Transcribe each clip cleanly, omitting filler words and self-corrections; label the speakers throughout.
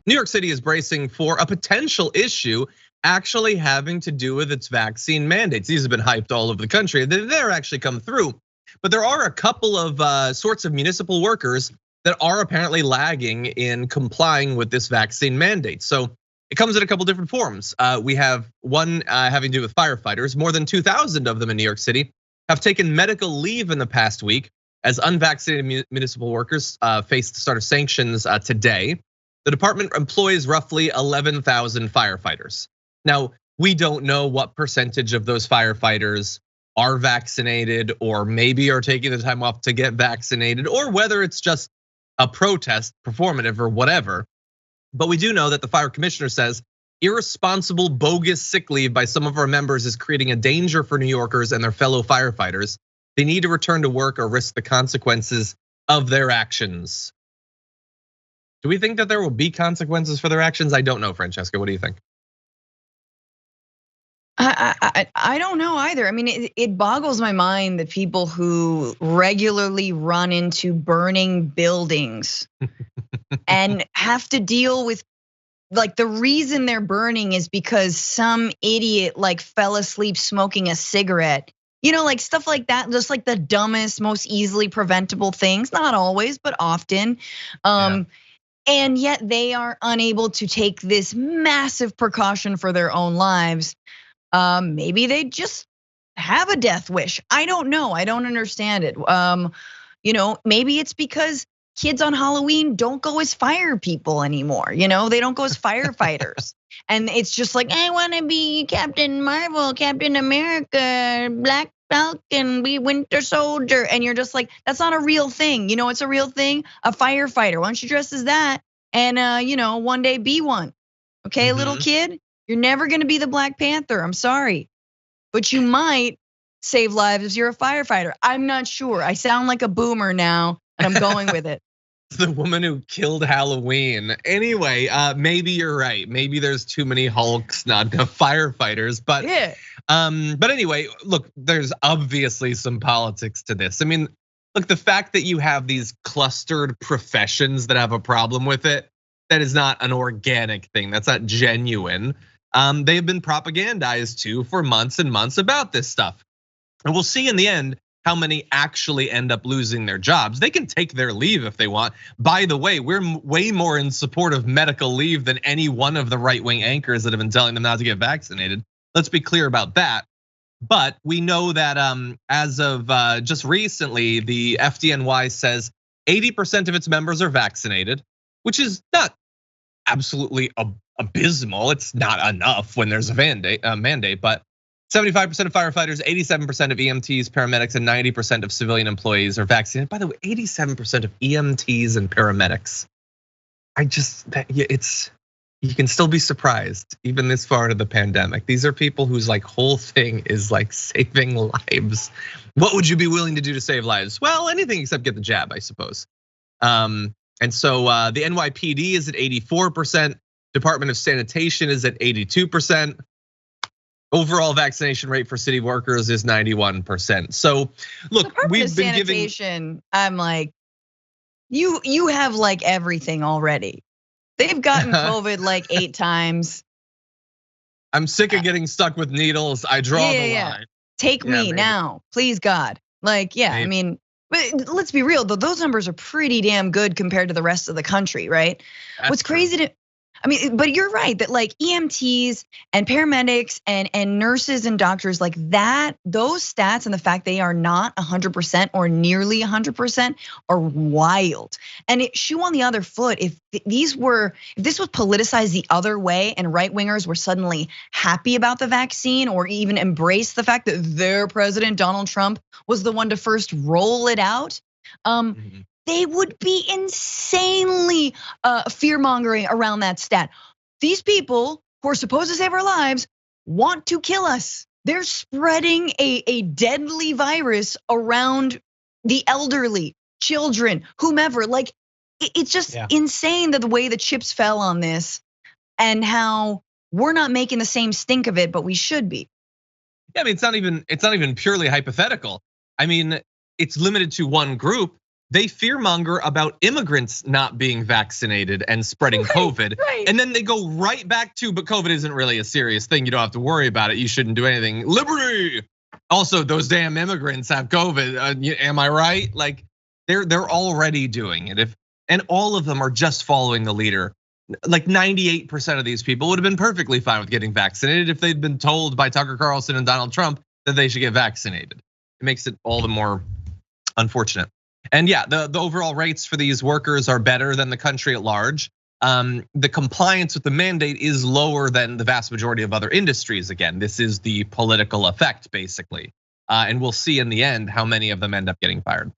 Speaker 1: New York City is bracing for a potential issue actually having to do with its vaccine mandates. These have been hyped all over the country. They're actually come through. But there are a couple of sorts of municipal workers that are apparently lagging in complying with this vaccine mandate. So it comes in a couple different forms. We have one having to do with firefighters. More than 2,000 of them in New York City have taken medical leave in the past week as unvaccinated municipal workers face the start of sanctions today. The department employs roughly 11,000 firefighters. Now, we don't know what percentage of those firefighters are vaccinated or maybe are taking the time off to get vaccinated, or whether it's just a protest, performative or whatever. But we do know that the fire commissioner says irresponsible, bogus sick leave by some of our members is creating a danger for New Yorkers and their fellow firefighters. They need to return to work or risk the consequences of their actions. Do we think that there will be consequences for their actions? I don't know, Francesca, what do you think?
Speaker 2: I don't know either. I mean, it boggles my mind that people who regularly run into burning buildings and have to deal with, like, the reason they're burning is because some idiot like fell asleep smoking a cigarette. You know, like stuff like that, just like the dumbest, most easily preventable things. Not always, but often. And yet they are unable to take this massive precaution for their own lives. Maybe they just have a death wish. I don't know. I don't understand it. You know, maybe it's because kids on Halloween don't go as fire people anymore. You know, they don't go as firefighters. And it's just like, I want to be Captain Marvel, Captain America, Black Falcon, be Winter Soldier. And you're just like, that's not a real thing. You know, it's a real thing, a firefighter. Why don't you dress as that? And you know, one day be one. Okay, little kid, you're never gonna be the Black Panther, I'm sorry. But you might save lives if you're a firefighter. I'm not sure. I sound like a boomer now, and I'm going with it.
Speaker 1: The woman who killed Halloween. Anyway, maybe you're right. Maybe there's too many Hulks, not enough firefighters. But
Speaker 2: yeah.
Speaker 1: But anyway, look, there's obviously some politics to this. I mean, look, the fact that you have these clustered professions that have a problem with it, that is not an organic thing. That's not genuine. They've been propagandized to for months and months about this stuff. And we'll see in the end how many actually end up losing their jobs. They can take their leave if they want. By the way, we're way more in support of medical leave than any one of the right-wing anchors that have been telling them not to get vaccinated. Let's be clear about that. But we know that as of just recently, the FDNY says 80% of its members are vaccinated, which is not absolutely abysmal. It's not enough when there's a mandate, but 75% of firefighters, 87% of EMTs, paramedics, and 90% of civilian employees are vaccinated. By the way, 87% of EMTs and paramedics. You can still be surprised, even this far into the pandemic. These are people whose like whole thing is like saving lives. What would you be willing to do to save lives? Well, anything except get the jab, I suppose. And so the NYPD is at 84%. Department of Sanitation is at 82%. Overall vaccination rate for city workers is 91%. So look, we've been
Speaker 2: giving. I'm like, you have like everything already. They've gotten COVID like 8 times.
Speaker 1: I'm sick of getting stuck with needles. I draw the line.
Speaker 2: Take me now, please God. Like, yeah, maybe. I mean, but let's be real though, those numbers are pretty damn good compared to the rest of the country, right? What's crazy to, I mean, but you're right that like EMTs and paramedics and nurses and doctors like that, those stats and the fact they are not 100% or nearly 100% are wild. And it shoe on the other foot, if this was politicized the other way and right wingers were suddenly happy about the vaccine or even embrace the fact that their president Donald Trump was the one to first roll it out. They would be insanely fear-mongering around that stat. These people who are supposed to save our lives want to kill us. They're spreading a deadly virus around the elderly, children, whomever. Like, it's just insane that the way the chips fell on this and how we're not making the same stink of it, but we should be.
Speaker 1: Yeah, I mean, it's not even purely hypothetical. I mean, it's limited to one group. they fearmonger about immigrants not being vaccinated and spreading COVID. And then they go right back to, but COVID isn't really a serious thing. You don't have to worry about it. You shouldn't do anything. Liberty. Also, those damn immigrants have COVID. Am I right? Like they're already doing it. And all of them are just following the leader. Like 98% of these people would have been perfectly fine with getting vaccinated if they'd been told by Tucker Carlson and Donald Trump that they should get vaccinated. It makes it all the more unfortunate. And yeah, the overall rates for these workers are better than the country at large. The compliance with the mandate is lower than the vast majority of other industries. Again, this is the political effect, basically. And we'll see in the end how many of them end up getting fired.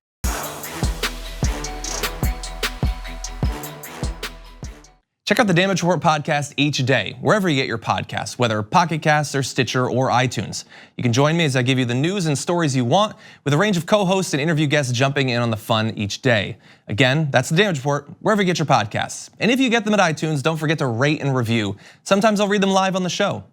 Speaker 3: Check out the Damage Report podcast each day, wherever you get your podcasts, whether Pocket Casts or Stitcher or iTunes. You can join me as I give you the news and stories you want, with a range of co-hosts and interview guests jumping in on the fun each day. Again, that's the Damage Report, wherever you get your podcasts. And if you get them at iTunes, don't forget to rate and review. Sometimes I'll read them live on the show.